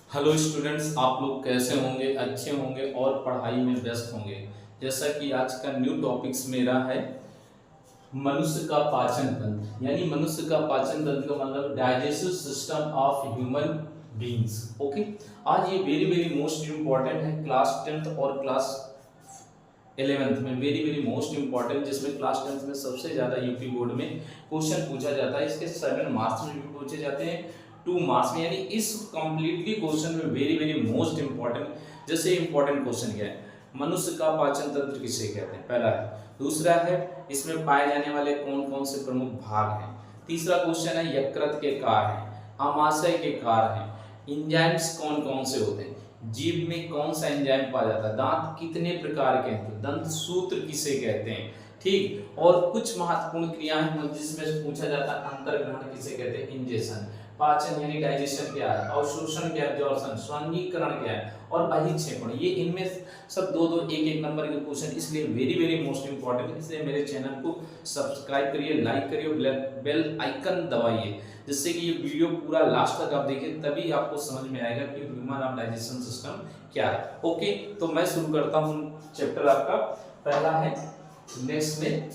Hello students, आप लोग कैसे होंगे? अच्छे होंगे और पढ़ाई में व्यस्त होंगे। जैसा कि आज का न्यू टॉपिक्स मेरा है मनुष्य का पाचन तंत्र, यानी मनुष्य का पाचन तंत्र का मतलब digestive system of human beings. Okay, आज ये वेरी वेरी मोस्ट इंपॉर्टेंट है क्लास 10th और क्लास 11th में। वेरी वेरी मोस्ट इंपॉर्टेंट, जिसमें क्लास 10th में सबसे ज्यादा यूपी बोर्ड में क्वेश्चन पूछा जाता है। इसके 7 मार्क्स में भी पूछे जाते हैं, 2 मार्क्स में, यानी इस कंप्लीटली क्वेश्चन में वेरी वेरी मोस्ट इंपॉर्टेंट। जैसे इंपॉर्टेंट क्वेश्चन क्या है, मनुष्य का पाचन तंत्र किसे कहते हैं, पहला है। दूसरा है, इसमें पाए जाने वाले कौन कौन से प्रमुख भाग हैं। तीसरा क्वेश्चन है, यकृत के कार्य हैं, आमाशय के कार्य हैं, इंजाइम्स कौन कौन से होते हैं, जीभ में कौन सा एंजाइम पाया जाता है, दांत कितने प्रकार के हैं, दंत सूत्र किसे कहते हैं, ठीक। और कुछ महत्वपूर्ण क्रियाएं हैं जिसमें पूछा जाता है, अंतर ग्रहण किसे कहते हैं, इंजेशन, पाचन यानी डाइजेशन क्या है, अवशोषण क्या है, एब्जॉर्प्शन, स्वांगीकरण क्या है, और बहिक्षेपण। ये इनमें सब दो दो एक एक नंबर के क्वेश्चन, इसलिए वेरी वेरी मोस्ट इंपॉर्टेंट। इसलिए मेरे चैनल को सब्सक्राइब करिए, लाइक करिए, बेल आइकन दबाइए, जिससे कि ये वीडियो पूरा लास्ट तक आप देखिए, तभी आपको समझ में आएगा कि ह्यूमन ऑफ डाइजेशन सिस्टम क्या है। ओके, तो मैं शुरू करता हूँ चैप्टर। आपका पहला है नेक्स्ट में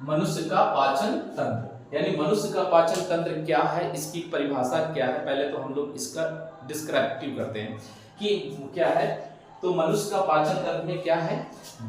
मनुष्य का पाचन तंत्र, यानी मनुष्य का पाचन तंत्र क्या है, इसकी परिभाषा क्या है। पहले तो हम लोग इसका डिस्क्रिप्टिव करते हैं कि क्या है। तो मनुष्य का पाचन तंत्र में क्या है,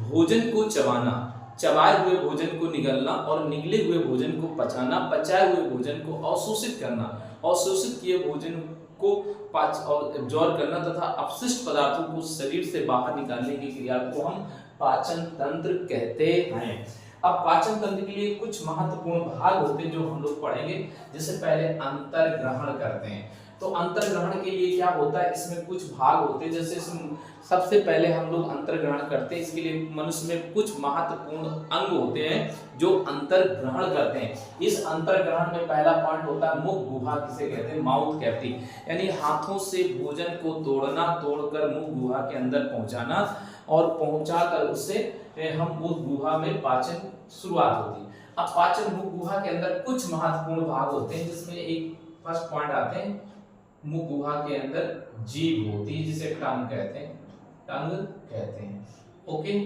भोजन को चबाना, चबाए हुए भोजन को निगलना और निगले हुए भोजन को पचाना, पचाए हुए भोजन को अवशोषित करना, अवशोषित किए भोजन को पाच और एब्जॉर्ब करना तथा अपशिष्ट पदार्थों को शरीर से बाहर निकालने की क्रिया को हम पाचन तंत्र कहते हैं। अब पाचन तंत्र के लिए कुछ महत्वपूर्ण भाग होते हैं जो हम लोग पढ़ेंगे। जैसे पहले अंतर ग्रहण करते हैं, तो अंतर ग्रहण के लिए क्या होता है, इसमें कुछ भाग होते हैं। जैसे सबसे पहले हम लोग अंतर ग्रहण करते हैं, इसके लिए मनुष्य में कुछ महत्वपूर्ण अंग होते हैं जो अंतर ग्रहण करते हैं। इस अंतर ग्रहण में पहला पॉइंट होता है मुख गुहा, किसे कहते हैं, माउथ कैविटी, यानी हाथों से भोजन को तोड़ना, तोड़कर मुख गुहा के अंदर पहुंचाना और पहुंचाकर उससे हम उस गुहा में पाचन शुरुआत होती है। अब पाचन मुख गुहा के अंदर कुछ महत्वपूर्ण भाग होते हैं, जिसमें एक फर्स्ट पॉइंट आते हैं, मुख गुहा के अंदर जीभ होती है, जिसे टंग कहते हैं, टंग कहते हैं। ओके,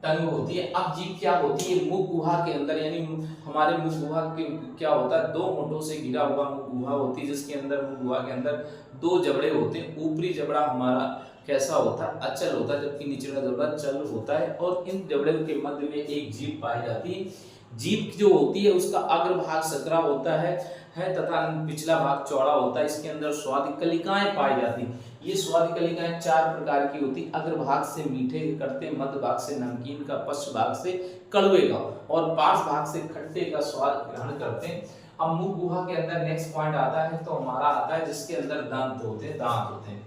टंग होती है। अब जीभ क्या होती है, मुख गुहा के अंदर, यानी हमारे मुख गुहा के क्या होता है, 2 होठों से घिरा हुआ मुख गुहा होती है, जिसके अंदर मुख गुहा के अंदर 2 जबड़े होते हैं। ऊपरी जबड़ा हमारा कैसा होता है, अचल होता है, जबकि निचला जबड़ा चल होता है, और इन जबड़े के मध्य में एक जीभ पाई जाती है। जीभ जो होती है उसका अग्र भाग सकरा होता है तथा पिछला भाग चौड़ा होता है। इसके अंदर स्वाद कलिकाएं पाई जाती हैं। ये स्वाद कलिकाएं 4 प्रकार की होती, अग्र भाग से मीठे करते, मध्य भाग से नमकीन का, पश्च भाग से कड़वे का, और पार्श्व भाग से खट्टे का स्वाद ग्रहण करते हैं। अब मुख गुहा के अंदर नेक्स्ट पॉइंट आता है, तो हमारा आता है जिसके अंदर दंत होते हैं, दांत होते हैं।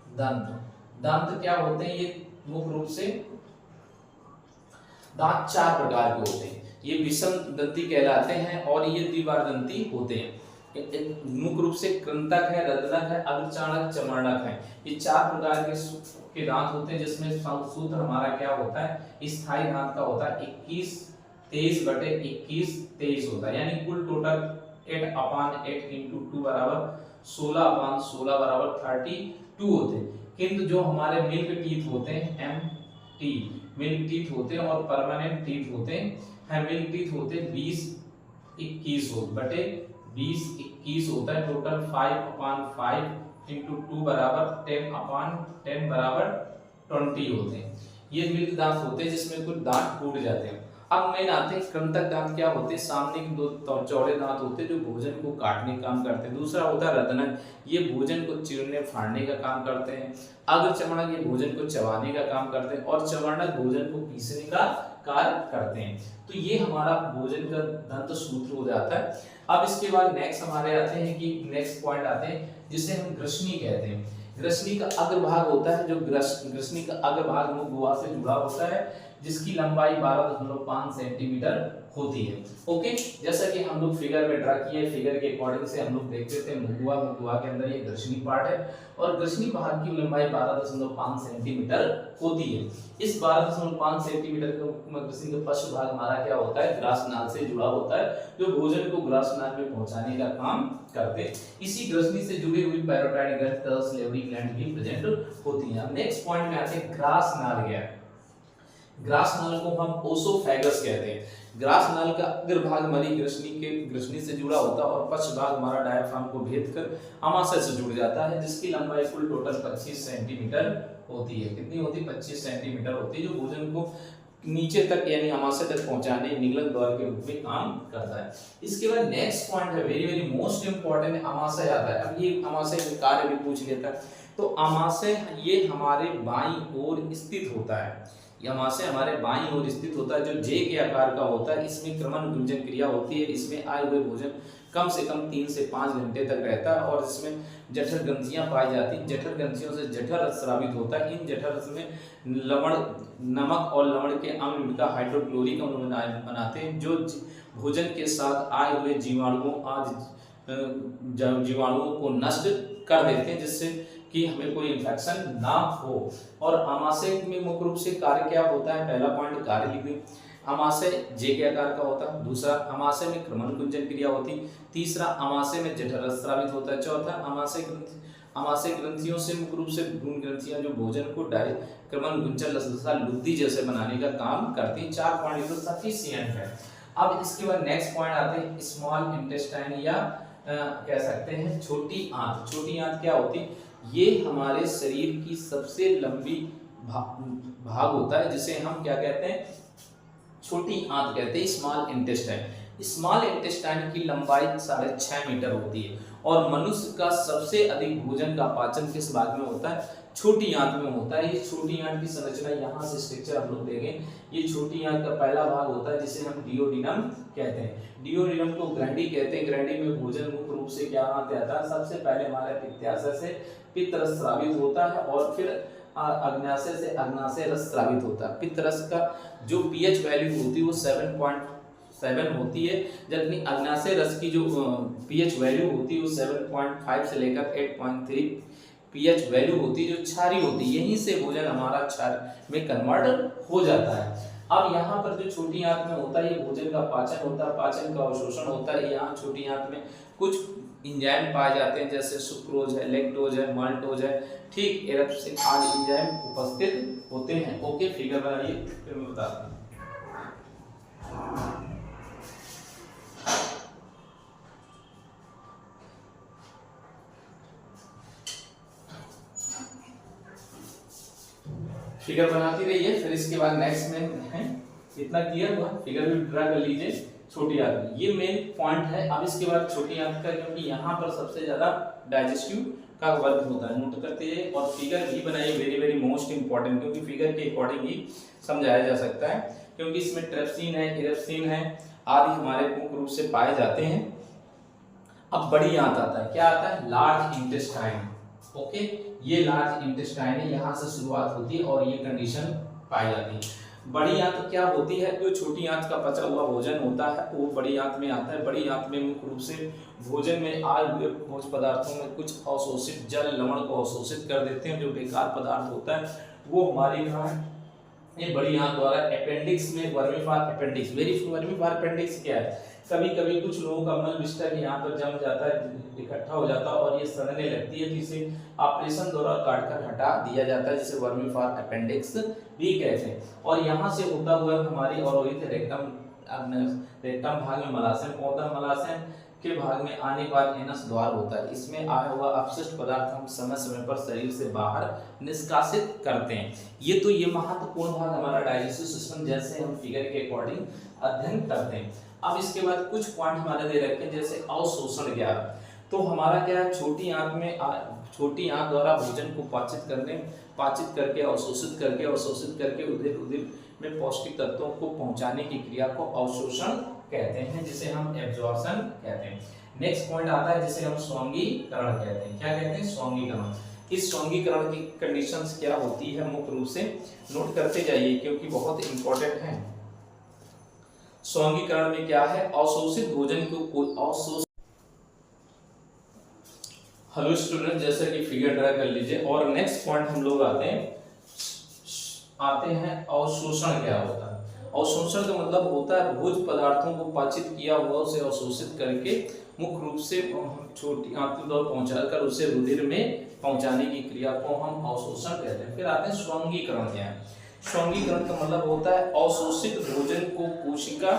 दंत, दंत क्या होते हैं, ये मुख्य रूप से दांत 4 प्रकार के होते हैं। ये विषम दंती कहलाते हैं और ये द्विबारदंती होते हैं। मुख्य रूप से कृंतक है, रत्नक है, अग्रचाणक, चमरणक है। ये 4 प्रकार के दांत होते हैं, जिसमें सूत्र हमारा क्या होता है, स्थायी दांत का होता है 21 23 बटे 21 23 होता है, यानी कुल टोटल 8/8 इंटू 2 बराबर 16/16 बराबर 32 होते हैं। किंतु जो हमारे मिल्क टीथ होते हैं, MT मिल्क टीथ होते हैं, और परमानेंट टीथ होते हैं, मिल्क टीथ होते हैं 20-21 बटे 20-21 होता है। टोटल 5/5 इंटू 2 बराबर 10/10 बराबर 20 होते हैं। ये मिल्क दांत होते हैं, जिसमें कुछ दांत टूट जाते हैं। अब मेन आते हैं कृंतक दांत। क्या होते हैं, सामने के 2 चौड़े दांत होते हैं जो भोजन को काटने का काम करते हैं। दूसरा होता है रत्नक, ये भोजन को चीरने फाड़ने का काम करते हैं। अग्रचमणक ये भोजन को चबाने का काम करते हैं, और चमरणक भोजन को पीसने का कार्य करते हैं। तो ये हमारा भोजन का दंत सूत्र हो जाता है। अब इसके बाद नेक्स्ट हमारे आते हैं कि नेक्स्ट पॉइंट आते हैं जिसे हम ग्रसनी कहते हैं। ग्रसनी का अग्रभाग होता है, जो ग्रसनी का अग्रभाग मुख गुहा से जुड़ा होता है, जिसकी लंबाई 12.5 सेंटीमीटर होती है। ओके, जैसा कि हम लोग फिगर में ड्रा किए, फिगर के अकॉर्डिंग से हम लोग देखते थे मुगुआ, मुगुआ के अंदर ये ग्रसनी पार्ट है और ग्रसनी भाग की लंबाई 12.5 सेंटीमीटर होती है। इस 12.5 सेंटीमीटर का ग्रसनी का पश्च भाग हमारा क्या होता है, ग्रास नाल से जुड़ा होता है, जो भोजन को ग्रास नाल में पहुंचाने का काम करते हैं। इसी ग्रसनी से जुड़ी हुई पैरोटाइड ग्रंथ तथा सलेवरी ग्लैंड भी प्रेजेंट होती है। अब नेक्स्ट पॉइंट में आते हैं ग्रास नाल क्या है। ग्रास नाल को हम ओसोफेगस कहते हैं। ग्रास नाल का अग्रभाग हमारी ग्रसनी से जुड़ा होता है और पश्च भाग हमारा डायफ्राम को भेद कर अमाशय से जुड़ जाता है, जिसकी लंबाई कुल टोटल 25 सेंटीमीटर होती है। कितनी होती है? 25 सेंटीमीटर होती है, जो भोजन को नीचे तक यानी अमाशय तक पहुंचाने निगलन द्वार के रूप में काम करता है। इसके बाद नेक्स्ट पॉइंट है वेरी वेरी मोस्ट इंपॉर्टेंट, अमाशय आता है। अब ये अमाशय का कार्य भी पूछ लेता है। तो अमाशय ये हमारे बाईं ओर स्थित होता है, अमाशय हमारे बाईं ओर स्थित होता है, जो जे के आकार का होता है। इसमें क्रमण गुंजन क्रिया होती है। इसमें आए हुए भोजन कम से कम 3 से 5 घंटे तक रहता है और इसमें जठर ग्रंथियां पाई जाती हैं। जठर ग्रंथियों से जठर रस स्रावित होता है। इन जठर रस में लवण, नमक और लवण के अम्ल मिलकर हाइड्रोक्लोरिक अम्ल बनाते हैं, जो भोजन के साथ आए हुए जीवाणुओं को नष्ट कर देते हैं, जिससे कि हमें कोई इन्फेक्शन ना हो। और अमाशय में मुख्य रूप से कार्य क्या होता है? पहला पॉइंट कार्य लिख दें। अमाशय जे के आकार का होता है। दूसरा, अमाशय में क्रमण गुंजन क्रिया होती। तीसरा, अमाशय में जठर रस स्रावित होता है। चौथा, अमाशय ग्रंथियों से मुख्य रूप से भ्रूण ग्रंथियां जो भोजन को क्रमण गुंजन लसलसा लुद्दी जैसे बनाने का काम करती हैं। 4 पॉइंट तो सफिशिएंट है। अब इसके बाद नेक्स्ट पॉइंट आते हैं स्मॉल इंटेस्टाइन या कह सकते हैं छोटी आंत। छोटी आंत क्या होती है? ये हमारे शरीर की सबसे लंबी भाग होता है, जिसे हम क्या कहते हैं? छोटी आंत कहते हैं, स्मॉल इंटेस्टाइन। स्मॉल इंटेस्टाइन की लंबाई 6.5 मीटर होती है और मनुष्य का सबसे अधिक भोजन का पाचन किस भाग में होता है? छोटी आंत में होता है। ये छोटी आंत की संरचना यहाँ से स्ट्रक्चर हम लोग देखें। ये छोटी आंत का पहला भाग होता है, जिसे हम डिओडिनम कहते हैं। डिओडिनम को ग्रंथि कहते हैं। ग्रंथि में भोजन मुख्य रूप से क्या आता है? सबसे पहले हमारे पित्ताशय से पित्त रस स्रावित होता है और फिर अग्न्याशय से अग्नाशय रस स्रावित होता है। पित्त रस का जो पीएच वैल्यू होती है वो 7.7 होती है, जबकि अग्नाशय रस की जो पीएच वैल्यू होती है वो 7.5 से लेकर 8.3 पीएच वैल्यू होती है, जो क्षारीय होती है। यहीं से भोजन हमारा क्षार में कन्वर्ट हो जाता है। अब यहाँ पर जो छोटी आंत में होता है, ये भोजन का पाचन होता है, पाचन का अवशोषण होता है। यहाँ छोटी आंत में कुछ एंजाइम पाए जाते हैं, जैसे सुक्रोज है, लैक्टोज है, माल्टोज है, ठीक एरप्सिन आदि एंजाइम उपस्थित होते हैं। ओके, फिगर बनाइए, फिर मैं बताता हूँ। फिगर बनाती रहिए, फिर इसके बाद नेक्स्ट में है इतना क्लियर हुआ। फिगर भी ड्रा कर लीजिए। छोटी आंत ये मेन पॉइंट है। अब इसके बाद छोटी आंत का, क्योंकि यहाँ पर सबसे ज्यादा डाइजेस्टिव का वर्क होता है, नोट करते हैं। और फिगर भी बनाइए, वेरी वेरी मोस्ट इंपॉर्टेंट, क्योंकि फिगर के अकॉर्डिंग ही समझाया जा सकता है, क्योंकि इसमें ट्रेप्सिन है, इरेप्सिन है आदि हमारे मुख्य रूप से पाए जाते हैं। अब बड़ी आंत आता है, क्या आता है? Large intestine. ओके, ये लार्ज इंटेस्टाइन है, यहाँ से शुरुआत होती है और ये कंडीशन पाई जाती है। बड़ी आंत क्या होती है? जो छोटी आंत का पचा हुआ भोजन होता है वो बड़ी आंत में आता है। बड़ी आंत में मुख्य रूप से भोजन में आए हुए भोज्य पदार्थों में कुछ अवशोषित जल लवण को अवशोषित कर देते हैं। जो बेकार पदार्थ होता है वो हमारी कहाँ है? ये बड़ी आंत द्वारा अपेंडिक्स में, वर्मीफार अपेंडिक्स। वर्मीफार अपेंडिक्स क्या है? कभी कभी कुछ लोगों का मल बिस्तर यहाँ पर जम जाता है, इकट्ठा हो जाता है और ये सड़ने लगती है, जिसे ऑपरेशन द्वारा काटकर हटा दिया जाता है, जिसे वर्मीफार अपेंडिक्स भी कहते हैं। और यहाँ से होता हुआ हमारी अवरोहित रेक्टम भाग में मलाशय होता है। मलाशय के भाग में आने के बाद एनस द्वार होता है। इसमें आया हुआ अपशिष्ट पदार्थ हम समय समय पर शरीर से बाहर निष्कासित करते हैं। ये महत्वपूर्ण भाग हमारा डाइजेस्टिव सिस्टम, जैसे हम फिगर के अकॉर्डिंग अध्ययन करते हैं। अब इसके बाद कुछ पॉइंट हमारे दे रखे हैं, जैसे अवशोषण 11। तो हमारा क्या है? छोटी आंत द्वारा भोजन को पाचित करके अवशोषित करके उदर में पौष्टिक तत्वों को पहुंचाने की क्रिया को अवशोषण कहते हैं, जिसे हम एब्जॉर्प्शन कहते हैं। नेक्स्ट पॉइंट आता है जिसे हम स्वांगीकरण कहते हैं। क्या कहते हैं? स्वांगीकरण। इस स्वांगीकरण की कंडीशंस क्या होती है मुख्य रूप से नोट करते जाइए, क्योंकि बहुत इंपॉर्टेंट है। स्वांगीकरण में क्या है, अवशोषित भोजन को अवशोषित। हेलो स्टूडेंट, जैसे कि फिगर ड्रा कर लीजिए और नेक्स्ट पॉइंट हम लोग आते हैं अवशोषण क्या होता है। अवशोषण का मतलब होता है भोज्य पदार्थों को पाचित किया हुआ उसे अवशोषित करके मुख्य रूप से छोटी आंतों तक पहुंचाकर उसे रुधिर में पहुंचाने की क्रिया को हम अवशोषण कहते हैं। फिर आते हैं स्वांगीकरण क्या है। स्वांगीकरण का मतलब होता है अवशोषित भोजन को कोशिका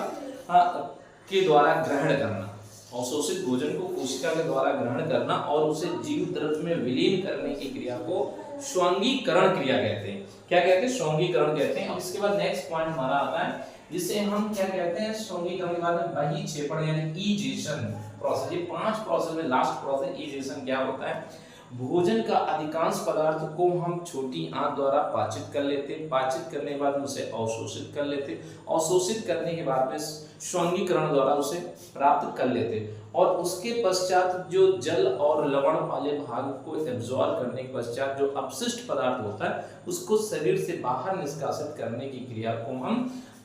के द्वारा ग्रहण करना। अवशोषित भोजन को कोशिका के द्वारा ग्रहण करना और उसे जीव द्रव्य में विलीन करने की क्रिया को स्वांगीकरण क्रिया कहते हैं। क्या कहते हैं, स्वांगीकरण कहते हैं। अब इसके बाद नेक्स्ट पॉइंट हमारा आता है जिसे हम क्या कहते हैं, स्वांगीकरण के बाद में बहिक्षेपण यानी ईजेशन प्रोसेस। ये 5 प्रोसेस में लास्ट प्रोसेस ईजेशन क्या होता है, भोजन का अधिकांश पदार्थ को हम छोटी आंत द्वारा पाचित कर लेते, पाचित करने के बाद उसे अवशोषित कर लेते, अवशोषित करने के बाद में स्वांगीकरण द्वारा उसे प्राप्त कर लेते और उसके पश्चात जो जल और लवण वाले भाग को एब्जॉर्ब करने के पश्चात जो अपशिष्ट पदार्थ होता है उसको शरीर से बाहर निष्कासित करने की क्रिया को हम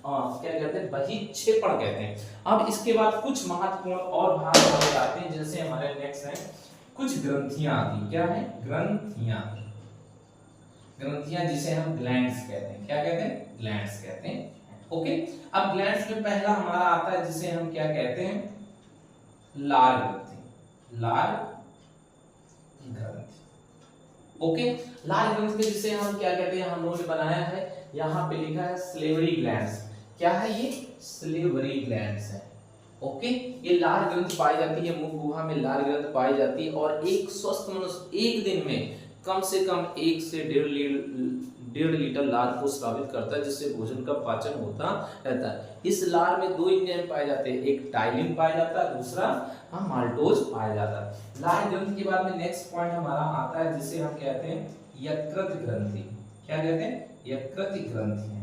क्या कहते हैं, बहिक्षेपण कहते हैं। अब इसके बाद कुछ महत्वपूर्ण और भाग हमारे आते हैं, जैसे हमारे नेक्स्ट है कुछ ग्रंथियां आती। क्या है, ग्रंथियां। ग्रंथियां जिसे हम ग्लैंड्स कहते हैं। क्या कहते हैं, ग्लैंड्स कहते हैं। ओके, अब ग्लैंड्स में पहला हमारा आता है जिसे हम क्या कहते हैं, लार ग्रंथि। लार ग्रंथि। ओके, लार ग्रंथि जिसे हम क्या कहते हैं, हम लोगों ने बनाया है, यहाँ पे लिखा है स्लेवरी ग्लैंड्स। क्या है ये, स्लेवरी ग्लैंड्स है। ओके, ये लार ग्रंथि पाई जाती है, मुख गुहा में लार ग्रंथि पाई जाती है और एक स्वस्थ मनुष्य एक दिन में कम से कम 1 से 1.5 लीटर लार को स्रावित करता है, जिससे भोजन का पाचन होता रहता है। इस लार में 2 एंजाइम पाए जाते हैं, एक टाइलिन पाया जाता है, दूसरा माल्टोज पाया जाता है। लार ग्रंथि के बाद में नेक्स्ट पॉइंट हमारा आता है जिसे हम कहते हैं यकृत ग्रंथि। क्या कहते हैं, यकृत ग्रंथि है।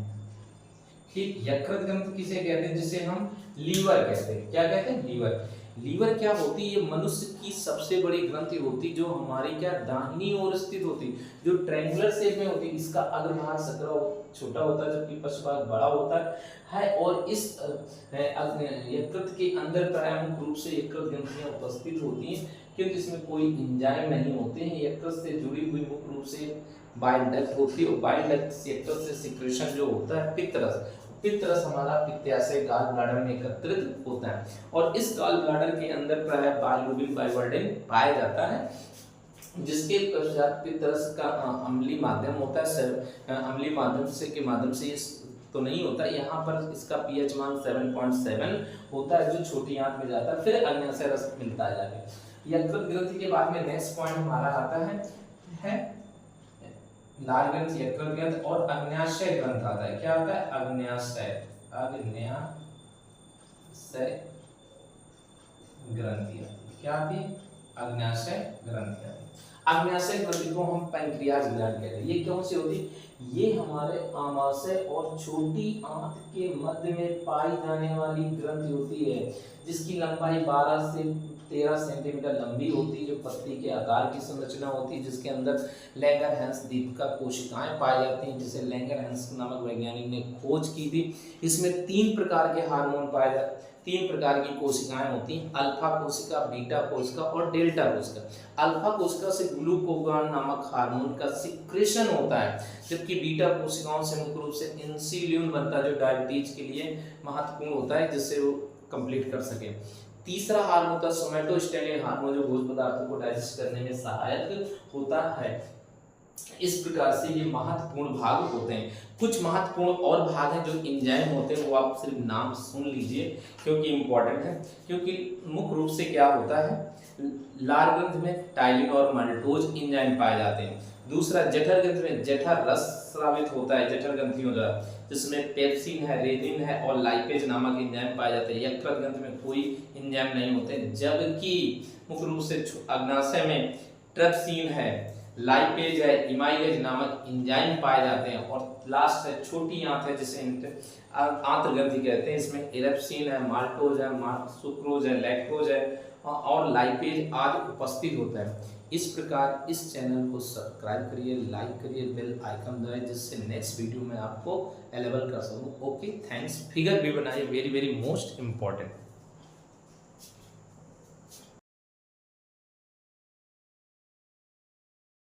ठीक, यकृत ग्रंथि किसे कहते हैं, जिसे हम लीवर कहते हैं। क्या कहते हैं, लीवर। लीवर क्या होती है, ये मनुष्य की सबसे बड़ी ग्रंथि होती जो हमारी क्या दाहिनी ओर स्थित होती, जो ट्रायंगुलर शेप में होती। इसका अग्रभाग सकरा छोटा होता है जबकि पश्चभाग बड़ा होता है और इस यकृत के अंदर प्राय मुख्य रूप से यकृत ग्रंथियां उपस्थित होती हैं, किंतु इसमें कोई एंजाइम नहीं होते हैं। यकृत से जुड़ी हुई मुख्य रूप से बाइल डक्ट होती है और बाइल डक्ट से यकृत से सिक्रेशन जो होता है पित्तरस, पित्तरस हमारा पित्ताशय गाल ब्लैडर में एकत्रित होता है और इस गाल ब्लैडर के अंदर प्राय बाइलोबिन बाइवर्डिन पाया जाता है, जिसके पश्चात पित्तरस का अम्लीय माध्यम होता है। अम्लीय माध्यम से इस तो नहीं होता, यहाँ पर इसका पीएच मान 7.7 होता है जो छोटी आंत में जाता है, फिर अग्न्याशय रस मिलता है जाके। यकृत ग्रंथि के बाद में नेक्स्ट पॉइंट हमारा आता है लार ग्रंथि, यकृत ग्रंथि और अग्न्याशय ग्रंथ आता है। क्या आता है, अग्न्याशय ग्रंथि। क्या आती है, अग्न्याशय ग्रंथि। अग्न्याशय ग्रंथि को हम पैंक्रियाज ग्लैंड कहते हैं। ये कौन सी होती है, ये हमारे आमाशय और छोटी आंत के मध्य में पाई जाने वाली ग्रंथि होती है, जिसकी लंबाई 12 से 13 सेंटीमीटर लंबी होती है, जो पत्ती के आकार की संरचना होती है, जिसके अंदर लैंगरहैंस दीपिका कोशिकाएं पाई जाती हैं, जिसे लैंगरहैंस नामक वैज्ञानिक ने खोज की थी। इसमें 3 प्रकार के हार्मोन पाए जाते, 3 प्रकार की कोशिकाएं होती हैं, अल्फा कोशिका, बीटा कोशिका और डेल्टा कोशिका। अल्फा कोशिका से ग्लूकागॉन नामक हार्मोन का सिक्रेशन होता है, जबकि बीटा कोशिकाओं से मुख्य रूप से इंसुलिन बनता है, जो डायबिटीज के लिए महत्वपूर्ण होता है, जिससे वो कंप्लीट कर सके। तीसरा हार्मोन होता है सोमैटोस्टेनिन हार्मोन, जो भोज्य पदार्थों को डाइजेस्ट करने में सहायक होता है। इस प्रकार से ये महत्वपूर्ण भाग होते हैं। कुछ महत्वपूर्ण और भाग हैं जो एंजाइम होते हैं, वो आप सिर्फ नाम सुन लीजिए क्योंकि इंपॉर्टेंट है। क्योंकि मुख्य रूप से क्या होता है, लार ग्रंथि में टाइलिन और माल्टोज एंजाइम पाए जाते हैं। दूसरा जठर ग्रंथि में जठर रस स्रावित होता है जठर ग्रंथियों द्वारा, जिसमें पेप्सिन है, रेनिन है और लाइपेज नामक एंजाइम पाए जाते हैं। यकृत ग्रंथि में कोई एंजाइम नहीं होते, जबकि मुख्य रूप से अग्नाशय में ट्रिप्सिन है, लाइपेज है, इमाइलेज नामक एंजाइम पाए जाते हैं। और लास्ट है छोटी आंत है, जिसे आंत्र ग्रंथि कहते हैं। इसमें इरेप्सिन है, माल्टोज है, सुक्रोज है, लैक्टोज है और लाइपेज आदि उपस्थित होता है। इस प्रकार इस चैनल को सब्सक्राइब करिए, लाइक करिए, बेल आइकन दबाइए, जिससे नेक्स्ट वीडियो में आपको अवेलेबल कर सकूँ। Okay, thanks. फिगर भी बनाइए, वेरी वेरी मोस्ट इम्पॉर्टेंट।